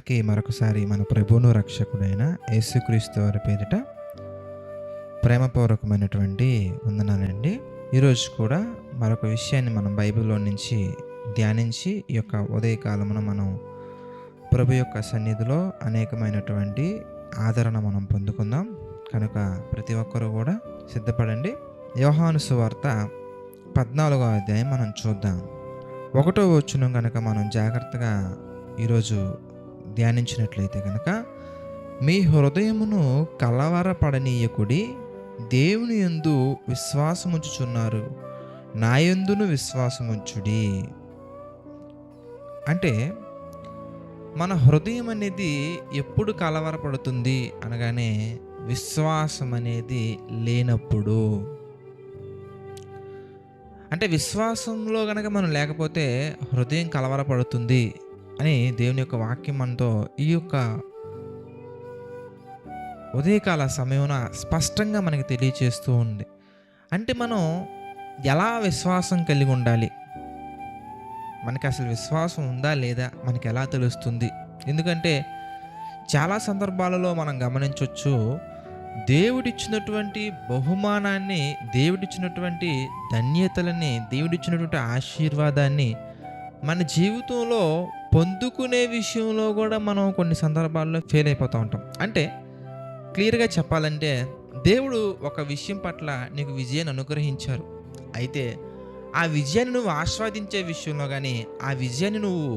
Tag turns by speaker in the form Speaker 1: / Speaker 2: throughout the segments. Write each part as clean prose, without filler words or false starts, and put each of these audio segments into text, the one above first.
Speaker 1: అందరికీ మరొకసారి మన ప్రభువును రక్షకుడైన యేసుక్రీస్తు వారి పేరిట ప్రేమపూర్వకమైనటువంటి వందనాలండి. ఈరోజు కూడా మరొక విషయాన్ని మనం బైబిల్లో నుంచి ధ్యానించి ఈ యొక్క ఉదయకాలమున మనం ప్రభు యొక్క సన్నిధిలో అనేకమైనటువంటి ఆదరణ మనం పొందుకుందాం. కనుక ప్రతి ఒక్కరూ కూడా సిద్ధపడండి. యోహాను సువార్త 14వ అధ్యాయం మనం చూద్దాం. 1వ వచనం కనుక మనం జాగ్రత్తగా ఈరోజు ధ్యానించినట్లయితే కనుక, మీ హృదయమును కలవరపడనీయకుడి, దేవుని యందు విశ్వాసముంచుచున్నారు, నా యందును విశ్వాసముంచుడి. అంటే మన హృదయం అనేది ఎప్పుడు కలవరపడుతుంది అనగానే విశ్వాసం అనేది లేనప్పుడు. అంటే విశ్వాసంలో కనుక మనం లేకపోతే హృదయం కలవరపడుతుంది అని దేవుని యొక్క వాక్యం మనతో ఈ యొక్క ఉదయకాల సమయమున స్పష్టంగా మనకి తెలియచేస్తూ ఉంది. అంటే మనం ఎలా విశ్వాసం కలిగి ఉండాలి, మనకి అసలు విశ్వాసం ఉందా లేదా మనకి ఎలా తెలుస్తుంది? ఎందుకంటే చాలా సందర్భాలలో మనం గమనించవచ్చు, దేవుడిచ్చినటువంటి బహుమానాన్ని, దేవుడిచ్చినటువంటి ధన్యతలని, దేవుడిచ్చినటువంటి ఆశీర్వాదాన్ని మన జీవితంలో పొందుకునే విషయంలో కూడా మనం కొన్ని సందర్భాల్లో ఫెయిల్ అయిపోతూ ఉంటాం. అంటే క్లియర్గా చెప్పాలంటే, దేవుడు ఒక విషయం పట్ల నీకు విజయాన్ని అనుగ్రహించారు. అయితే ఆ విజయాన్ని నువ్వు ఆస్వాదించే విషయంలో కానీ, ఆ విజయాన్ని నువ్వు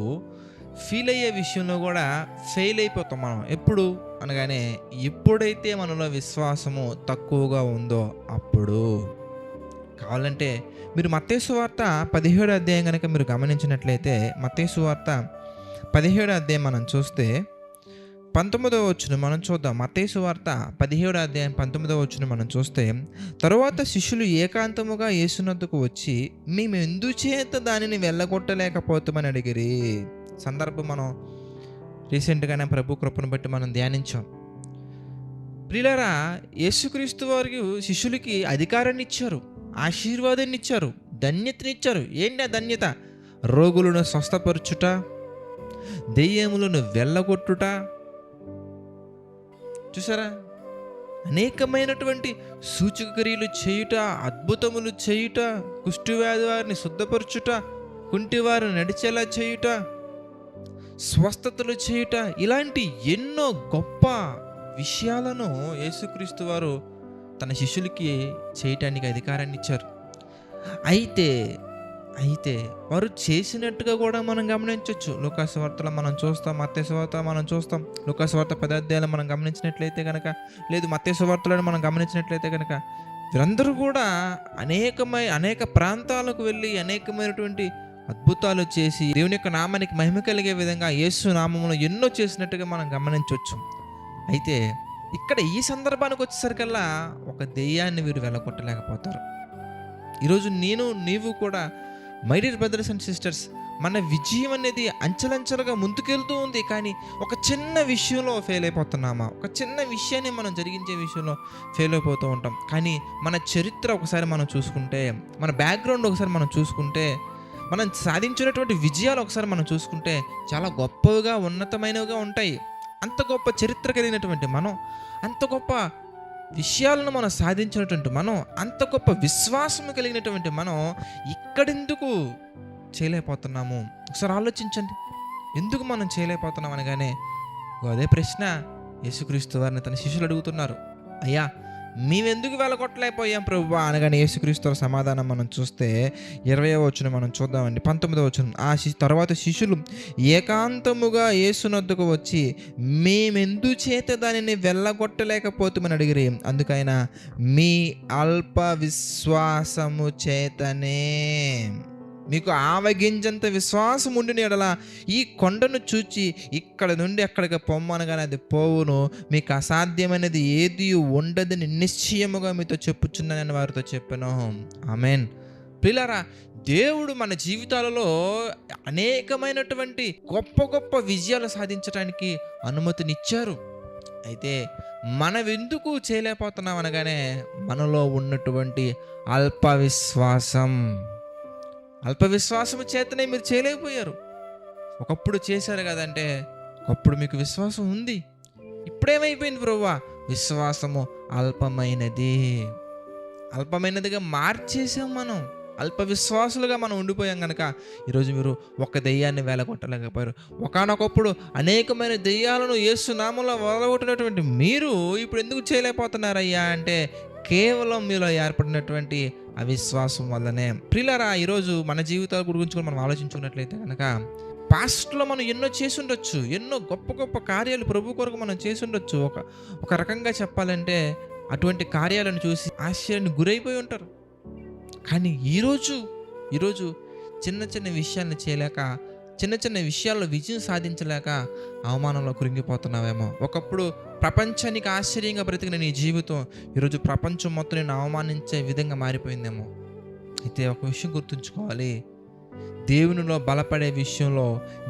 Speaker 1: ఫీల్ అయ్యే విషయంలో కూడా ఫెయిల్ అయిపోతాం మనం. ఎప్పుడు అనగానే, ఎప్పుడైతే మనలో విశ్వాసము తక్కువగా ఉందో అప్పుడు. కావాలంటే మీరు మత్తయి సువార్త 17వ అధ్యాయం కనుక మీరు గమనించినట్లయితే, మత్తయి సువార్త 17వ అధ్యాయం మనం చూస్తే 19వ వచనం మనం చూద్దాం. మత్తయి సువార్త 17వ అధ్యాయం 19వ వచనం మనం చూస్తే, తరువాత శిష్యులు ఏకాంతముగా యేసునొద్దకు వచ్చి, మేము ఎందుచేత దానిని వెళ్ళగొట్టలేకపోతామని అడిగిరి. సందర్భం మనం రీసెంట్గానే ప్రభు కృపను బట్టి మనం ధ్యానించాం. ప్రియులారా, యేసుక్రీస్తు వారికి శిష్యులకి అధికారాన్ని ఇచ్చారు, ఆశీర్వాదాన్ని ఇచ్చారు, ధన్యతనిచ్చారు. ఏంటి ఆ ధన్యత? రోగులను స్వస్థపరచుట, దెయ్యములను వెళ్ళగొట్టుట. చూసారా? అనేకమైనటువంటి సూచక క్రియలు చేయుట, అద్భుతములు చేయుట, కుష్ఠవ్యాధి వారిని శుద్ధపరచుట, కుంటివారు నడిచేలా చేయుట, స్వస్థతలు చేయుట, ఇలాంటి ఎన్నో గొప్ప విషయాలను యేసుక్రీస్తు వారు తన శిష్యులకి చేయటానికి అధికారాన్ని ఇచ్చారు. అయితే వారు చేసినట్టుగా కూడా మనం గమనించవచ్చు. లూకాసు వార్తలో మనం చూస్తాం, మత్తయి సువార్త మనం చూస్తాం. లూకాసు వార్త 10వ అధ్యాయంలో మనం గమనించినట్లయితే కనుక, లేదు మత్తయి సువార్తలో మనం గమనించినట్లయితే కనుక, వీరందరూ కూడా అనేక ప్రాంతాలకు వెళ్ళి అనేకమైనటువంటి అద్భుతాలు చేసి దేవుని యొక్క నామానికి మహిమ కలిగే విధంగా యేసు నామములో ఎన్నో చేసినట్టుగా మనం గమనించవచ్చు. అయితే ఇక్కడ ఈ సందర్భానికి వచ్చేసరికల్లా ఒక దెయ్యాన్ని వీరు వెళ్ళగొట్టలేకపోతారు. ఈరోజు నీవు కూడా my dear brothers and sisters, మన విజయం అనేది అంచెలంచెలుగా ముందుకెళ్తూ ఉంది. కానీ ఒక చిన్న విషయంలో ఫెయిల్ అయిపోతున్నామా? ఒక చిన్న విషయాన్ని మనం జరిగించే విషయంలో ఫెయిల్ అయిపోతూ ఉంటాం. కానీ మన చరిత్ర ఒకసారి మనం చూసుకుంటే, మన బ్యాక్గ్రౌండ్ ఒకసారి మనం చూసుకుంటే, మనం సాధించినటువంటి విజయాలు ఒకసారి మనం చూసుకుంటే చాలా గొప్పవిగా, ఉన్నతమైనవిగా ఉంటాయి. అంత గొప్ప చరిత్ర కలిగినటువంటి మనం, అంత గొప్ప విషయాలను మనం సాధించినటువంటి మనం, అంత గొప్ప విశ్వాసం కలిగినటువంటి మనం ఇక్కడెందుకు చేయలేకపోతున్నాము? ఒకసారి ఆలోచించండి. ఎందుకు మనం చేయలేకపోతున్నాం అనగానే అదే ప్రశ్న యేసుక్రీస్తు వారిని తన శిష్యులు అడుగుతున్నారు. అయ్యా, మేమెందుకు వెళ్ళగొట్టలేకపోయాం ప్రభువా అనగానే యేసుక్రీస్తు సమాధానం మనం చూస్తే 20వ వచనం మనం చూద్దామండి. 19వ వచనం, తర్వాత శిష్యులు ఏకాంతముగా యేసునొద్దకు వచ్చి, మేమెందుచేత దానిని వెళ్ళగొట్టలేకపోతామని అడిగిరి. అందుకైనా మీ అల్ప విశ్వాసము చేతనే. మీకు ఆవగింజంత విశ్వాసం ఉండిన యెడల ఈ కొండను చూచి ఇక్కడ నుండి అక్కడికి పొమ్మనగానే అది పోవును, మీకు అసాధ్యమైనది ఏది ఉండదని నిశ్చయముగా మీతో చెప్పుచున్నానని వారితో చెప్పాను. ఆమేన్. ప్రియులారా, దేవుడు మన జీవితాలలో అనేకమైనటువంటి గొప్ప గొప్ప విజయాలు సాధించడానికి అనుమతినిచ్చారు. అయితే మనం ఎందుకు చేయలేకపోతున్నాం అనగానే మనలో ఉన్నటువంటి అల్ప విశ్వాసము చేతనే మీరు చేయలేకపోయారు. ఒకప్పుడు చేశారు కదంటే ఒకప్పుడు మీకు విశ్వాసం ఉంది, ఇప్పుడేమైపోయింది ప్రభువా? విశ్వాసము అల్పమైనదిగా మార్చేసాం మనం. అల్ప విశ్వాసులుగా మనం ఉండిపోయాం కనుక ఈరోజు మీరు ఒక దెయ్యాన్ని వేలగొట్టలేకపోయారు. ఒకానొకప్పుడు అనేకమైన దెయ్యాలను యేసు నామంలో వదలగొట్టినటువంటి మీరు ఇప్పుడు ఎందుకు చేయలేకపోతున్నారయ్యా అంటే కేవలం మీలో ఏర్పడినటువంటి అవిశ్వాసం వల్లనే. ప్రియులారా, ఈరోజు మన జీవితాల గురించి కూడా మనం ఆలోచించుకున్నట్లయితే కనుక పాస్ట్లో మనం ఎన్నో చేసి ఉండొచ్చు, ఎన్నో గొప్ప గొప్ప కార్యాలు ప్రభు కొరకు మనం చేసి ఉండొచ్చు. ఒక రకంగా చెప్పాలంటే అటువంటి కార్యాలను చూసి ఆశ్చర్యానికి గురైపోయి ఉంటారు. కానీ ఈరోజు చిన్న చిన్న విషయాలను చేయలేక, చిన్న చిన్న విషయాల్లో విజయం సాధించలేక అవమానంలో కృంగిపోతున్నావేమో. ఒకప్పుడు ప్రపంచానికి ఆశ్చర్యంగా బ్రతికిన నీ జీవితం ఈరోజు ప్రపంచం మొత్తం నేను అవమానించే విధంగా మారిపోయిందేమో. అయితే ఒక విషయం గుర్తుంచుకోవాలి, దేవునిలో బలపడే విషయంలో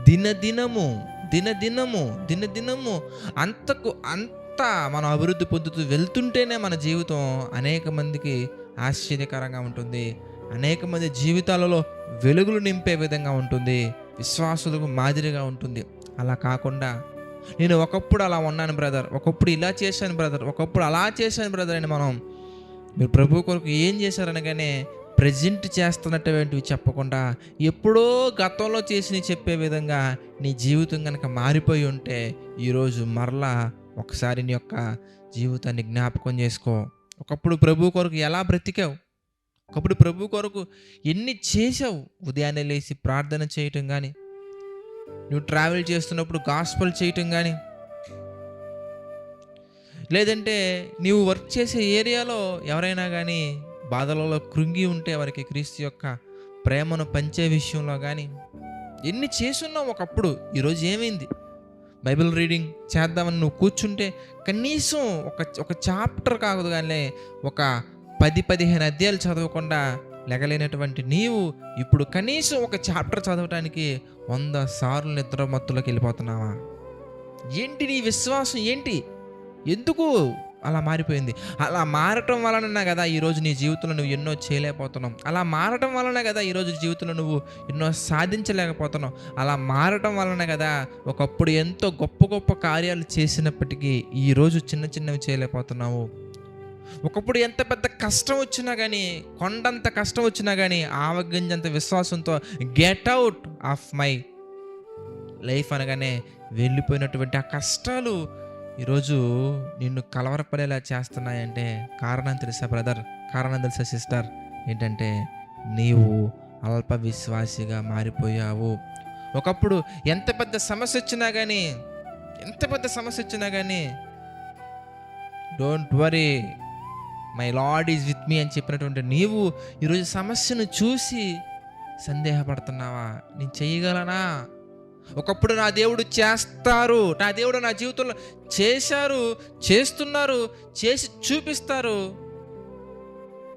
Speaker 1: దినదినము అంతా మనం అభివృద్ధి పొందుతూ వెళ్తుంటేనే మన జీవితం అనేక మందికి ఆశ్చర్యకరంగా ఉంటుంది, అనేక మంది జీవితాలలో వెలుగులు నింపే విధంగా ఉంటుంది, విశ్వాసులకు మాదిరిగా ఉంటుంది. అలా కాకుండా నేను ఒకప్పుడు అలా ఉన్నాను బ్రదర్, ఒకప్పుడు ఇలా చేశాను బ్రదర్, ఒకప్పుడు అలా చేశాను బ్రదర్ అని మీరు ప్రభు కొరకు ఏం చేశారనగానే ప్రజెంట్ చేస్తున్నటువంటివి చెప్పకుండా ఎప్పుడో గతంలో చేసి చెప్పే విధంగా నీ జీవితం కనుక మారిపోయి ఉంటే ఈరోజు మరలా ఒకసారి నీ యొక్క జీవితాన్ని జ్ఞాపకం చేసుకో. ఒకప్పుడు ప్రభు కొరకు ఎలా బ్రతికావు, ఒకప్పుడు ప్రభు కొరకు ఎన్ని చేసావు. ఉదయాన్నే లేచి ప్రార్థన చేయటం కానీ, నువ్వు ట్రావెల్ చేస్తున్నప్పుడు గాస్పెల్ చేయటం కానీ, లేదంటే నీవు వర్క్ చేసే ఏరియాలో ఎవరైనా కానీ బాధలలో కృంగి ఉంటే వారికి క్రీస్తు యొక్క ప్రేమను పంచే విషయంలో కానీ ఎన్ని చేసున్నావు ఒకప్పుడు. ఈరోజు ఏమైంది? బైబిల్ రీడింగ్ చేద్దామని నువ్వు కూర్చుంటే కనీసం ఒక చాప్టర్ కాదు కానీ ఒక 10-15 అధ్యాయాలు చదవకుండా లెగలేనటువంటి నీవు ఇప్పుడు కనీసం ఒక చాప్టర్ చదవటానికి 100 సార్లు నిద్రమత్తులోకి వెళ్ళిపోతున్నావా? ఏంటి నీ విశ్వాసం? ఏంటి? ఎందుకు అలా మారిపోయింది? అలా మారటం వలన కదా ఈరోజు నీ జీవితంలో నువ్వు ఎన్నో చేయలేకపోతున్నావు. అలా మారటం వలన కదా ఈరోజు జీవితంలో నువ్వు ఎన్నో సాధించలేకపోతున్నావు. అలా మారటం వలన కదా ఒకప్పుడు ఎంతో గొప్ప గొప్ప కార్యాలు చేసినప్పటికీ ఈరోజు చిన్న చిన్నవి చేయలేకపోతున్నావు. ఒకప్పుడు ఎంత పెద్ద కష్టం వచ్చినా కానీ, కొండంత కష్టం వచ్చినా కానీ ఆవగింజంత విశ్వాసంతో get out of my life అనగానే వెళ్ళిపోయినటువంటి ఆ కష్టాలు ఈరోజు నిన్ను కలవరపడేలా చేస్తున్నాయంటే కారణం తెలుసా బ్రదర్? కారణం తెలుసా సిస్టర్? ఏంటంటే నీవు అల్ప విశ్వాసిగా మారిపోయావు. ఒకప్పుడు ఎంత పెద్ద సమస్య వచ్చినా కానీ don't worry, my lord is with me అని చెప్పినటువంటి నీవు ఈరోజు సమస్యను చూసి సందేహపడుతున్నావా? నేను చేయగలనా? ఒకప్పుడు నా దేవుడు చేస్తారు, నా దేవుడు నా జీవితంలో చేశారు, చేస్తున్నారు, చేసి చూపిస్తారు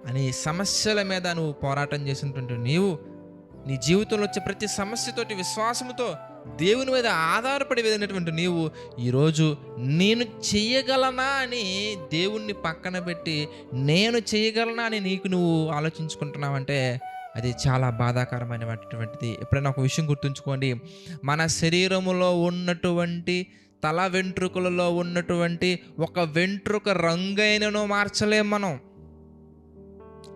Speaker 1: అని సమస్యల మీద నువ్వు పోరాటం చేసినటువంటి నీవు నీ జీవితంలో వచ్చే ప్రతి సమస్యతోటి విశ్వాసంతో దేవుని మీద ఆధారపడి వెళ్ళినటువంటి నీవు ఈరోజు నేను చెయ్యగలనా అని దేవుణ్ణి పక్కన పెట్టి నేను చేయగలనా అని నువ్వు ఆలోచించుకుంటున్నావంటే అది చాలా బాధాకరమైనటువంటిది. ఎప్పుడైనా ఒక విషయం గుర్తుంచుకోండి, మన శరీరములో ఉన్నటువంటి తల వెంట్రుకలలో ఉన్నటువంటి ఒక వెంట్రుక రంగైనను మార్చలేం మనం.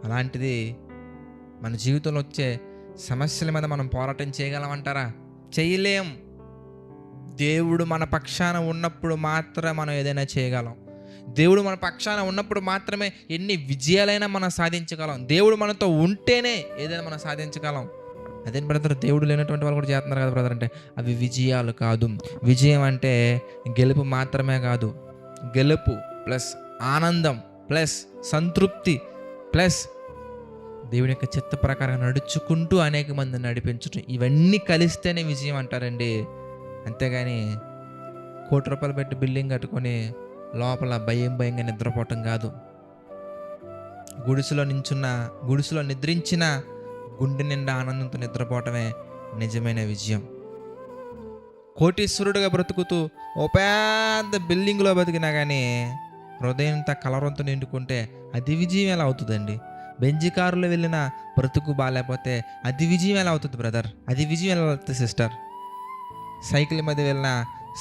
Speaker 1: అలాంటిది మన జీవితంలో వచ్చే సమస్యల మీద మనం పోరాటం చేయగలమంటారా? చేయలేం. దేవుడు మన పక్షాన ఉన్నప్పుడు మాత్రమే మనం ఏదైనా చేయగలం. దేవుడు మన పక్షాన ఉన్నప్పుడు మాత్రమే ఎన్ని విజయాలైనా మనం సాధించగలం. దేవుడు మనతో ఉంటేనే ఏదైనా మనం సాధించగలం. అదే బ్రదర్, దేవుడు లేనటువంటి వాళ్ళు కూడా చేస్తున్నారు కదా బ్రదర్ అంటే అవి విజయాలు కాదు. విజయం అంటే గెలుపు మాత్రమే కాదు, గెలుపు ప్లస్ ఆనందం ప్లస్ సంతృప్తి ప్లస్ దేవుని యొక్క చిత్త ప్రకారం నడుచుకుంటూ అనేక మందిని నడిపించడం, ఇవన్నీ కలిస్తేనే విజయం అంటారండి. అంతేగాని ₹1,00,00,000 పెట్టి బిల్డింగ్ కట్టుకొని లోపల భయంగా నిద్రపోవటం కాదు. గుడిసెలో నిద్రించిన గుండె నిండా ఆనందంతో నిద్రపోవటమే నిజమైన విజయం. కోటీశ్వరుడుగా బ్రతుకుతూ ఓ పెద్ద బిల్డింగ్లో బతికినా కానీ హృదయంతో కలవరంతో నిండుకుంటే అది విజయం ఎలా అవుతుందండి? బెంజి కారులో వెళ్ళిన బ్రతుకు బాగాలేకపోతే అది విజయం ఎలా అవుతుంది బ్రదర్? అది విజయం ఎలా అవుతుంది సిస్టర్? సైకిల్ మీద వెళ్ళిన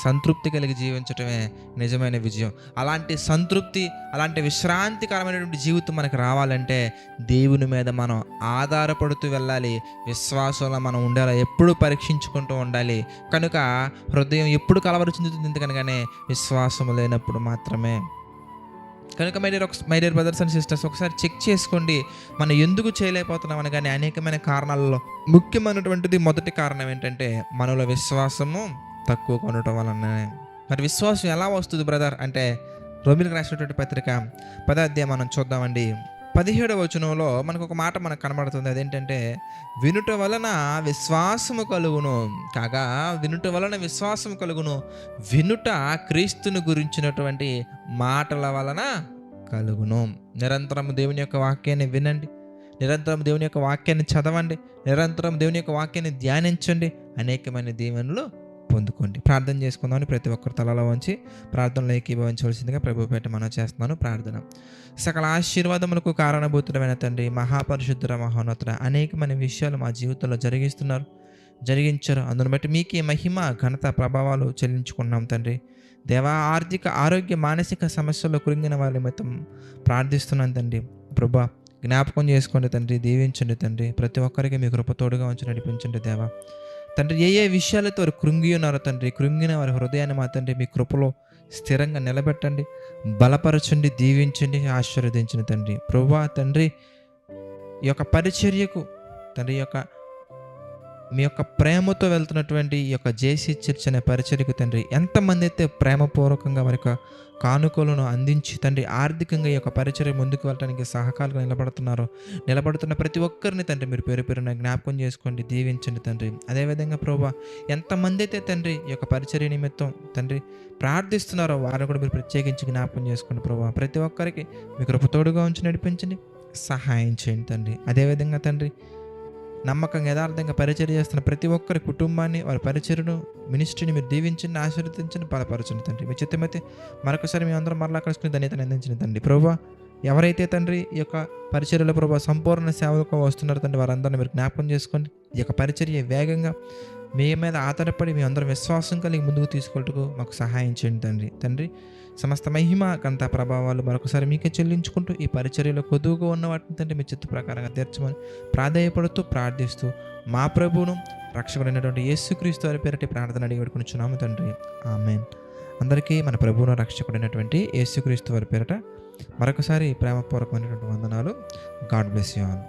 Speaker 1: సంతృప్తి కలిగి జీవించటమే నిజమైన విజయం. అలాంటి సంతృప్తి, అలాంటి విశ్రాంతికరమైనటువంటి జీవితం మనకు రావాలంటే దేవుని మీద మనం ఆధారపడుతూ వెళ్ళాలి. విశ్వాసంలో మనం ఉండాలి, ఎప్పుడు పరీక్షించుకుంటూ ఉండాలి. కనుక హృదయం ఎప్పుడు కలవరం చెందుతుంది ఎందుకనగానే విశ్వాసం లేనప్పుడు మాత్రమే. కనుక my dear brothers and sisters, ఒకసారి చెక్ చేసుకోండి, మనం ఎందుకు చేయలేకపోతున్నాం అనగానే అనేకమైన కారణాలలో ముఖ్యమైనటువంటిది మొదటి కారణం ఏంటంటే మనలో విశ్వాసము తక్కువగా ఉండటం వలన. మరి విశ్వాసం ఎలా వస్తుంది బ్రదర్ అంటే రోమీయులకు రాసినటువంటి పత్రిక 10వ అధ్యాయం మనం చూద్దామండి. 17వ వచనంలో మనకు ఒక మాట మనకు కనబడుతుంది. అదేంటంటే వినుట వలన విశ్వాసము కలుగును, కాగా వినుట వలన విశ్వాసము కలుగును, వినుట క్రీస్తుని గురించినటువంటి మాటల వలన కలుగును. నిరంతరం దేవుని యొక్క వాక్యాన్ని వినండి, నిరంతరం దేవుని యొక్క వాక్యాన్ని చదవండి, నిరంతరం దేవుని యొక్క వాక్యాన్ని ధ్యానించండి, అనేకమైన దీవెనలు పొందుకోండి. ప్రార్థన చేసుకుందామని ప్రతి ఒక్కరు తలలో వంచి ప్రార్థనలో ఏకీభవించవలసిందిగా ప్రభుపేట మనం చేస్తున్నాను. ప్రార్థన. సకల ఆశీర్వాదములకు కారణభూతుడమైన తండ్రి, మహాపరిశుద్ధుర, మహోన్నతుడ, అనేకమైన విషయాలు మా జీవితంలో జరిగించారు. అందును బట్టి మీకే మహిమ, ఘనత, ప్రభావాలు చెల్లించుకున్నాం తండ్రి. దేవా, ఆర్థిక, ఆరోగ్య, మానసిక సమస్యల్లో కృంగిన వారి నిమిత్తం ప్రార్థిస్తున్నాను తండ్రి. ప్రభా, జ్ఞాపకం చేసుకోండి తండ్రి, దీవించండి తండ్రి. ప్రతి ఒక్కరికి మీ కృప తోడుగా ఉంచి నడిపించండి దేవా. తండ్రి, ఏ విషయాలతో వారు కృంగి ఉన్నారో తండ్రి, కృంగిన వారి హృదయాన్ని మా తండ్రి మీ కృపలో స్థిరంగా నిలబెట్టండి, బలపరచండి, దీవించండి, ఆశీర్వదించండి తండ్రి. ప్రభువా తండ్రి, ఈ యొక్క పరిచర్యకు తండ్రి మీ యొక్క ప్రేమతో వెళ్తున్నటువంటి ఈ యొక్క జేసీ చర్చ్ అనే పరిచర్యకు తండ్రి, ఎంతమంది అయితే ప్రేమపూర్వకంగా వారి యొక్క కానుకలను అందించి తండ్రి ఆర్థికంగా ఈ యొక్క పరిచర్య ముందుకు వెళ్ళడానికి సహకారంగా నిలబడుతున్న ప్రతి ఒక్కరిని తండ్రి మీరు పేరు పేరున జ్ఞాపకం చేసుకోండి, దీవించండి తండ్రి. అదేవిధంగా ప్రభువా, ఎంతమంది అయితే తండ్రి ఈ యొక్క పరిచర్య నిమిత్తం తండ్రి ప్రార్థిస్తున్నారో వారిని కూడా మీరు ప్రత్యేకించి జ్ఞాపకం చేసుకోండి ప్రభువా. ప్రతి ఒక్కరికి మీ కృప తోడుగా ఉంచి నడిపించండి, సహాయం చేయండి తండ్రి. అదేవిధంగా తండ్రి, నమ్మకంగా యథార్థంగా పరిచర్య చేస్తున్న ప్రతి ఒక్కరి కుటుంబాన్ని, వారి పరిచర్యను, మినిస్ట్రీని మీరు దీవించండి, ఆశీర్వదించండి, బలపరచండి తండ్రి. మీ చిత్తమైతే మరొకసారి మీ అందరం మరలా కలుసుకుని ధన్యతను అందించండి తండ్రి. ప్రభువా, ఎవరైతే తండ్రి ఈ యొక్క పరిచర్యలో ప్రభువా సంపూర్ణ సేవకు వస్తున్నారు తండ్రి, వారందరినీ మీరు జ్ఞాపకం చేసుకోండి. ఈ యొక్క పరిచర్య వేగంగా మీ మీద ఆధారపడి మీ అందరం విశ్వాసం కలిగి ముందుకు తీసుకెళ్ళటకు మాకు సహాయం చేయండి తండ్రి. తండ్రి, సమస్త మహిమ, ఘనత, ప్రభావాలు మరొకసారి మీకే చెల్లించుకుంటూ ఈ పరిచర్యలో కొద్దుగా ఉన్న వాటిని తండ్రి మీ చిత్త ప్రకారంగా తీర్చమని ప్రాధేయపడుతూ ప్రార్థిస్తూ మా ప్రభువును రక్షకుడైనటువంటి యేసుక్రీస్తు వారి పేరటి ప్రార్థన అడిగి పెట్టుకునిచున్నాము తండ్రి. ఆమేన్. అందరికీ మన ప్రభువును రక్షకుడైనటువంటి యేసుక్రీస్తు వారి పేరట మరొకసారి ప్రేమపూర్వకమైనటువంటి వందనాలు. God bless you all.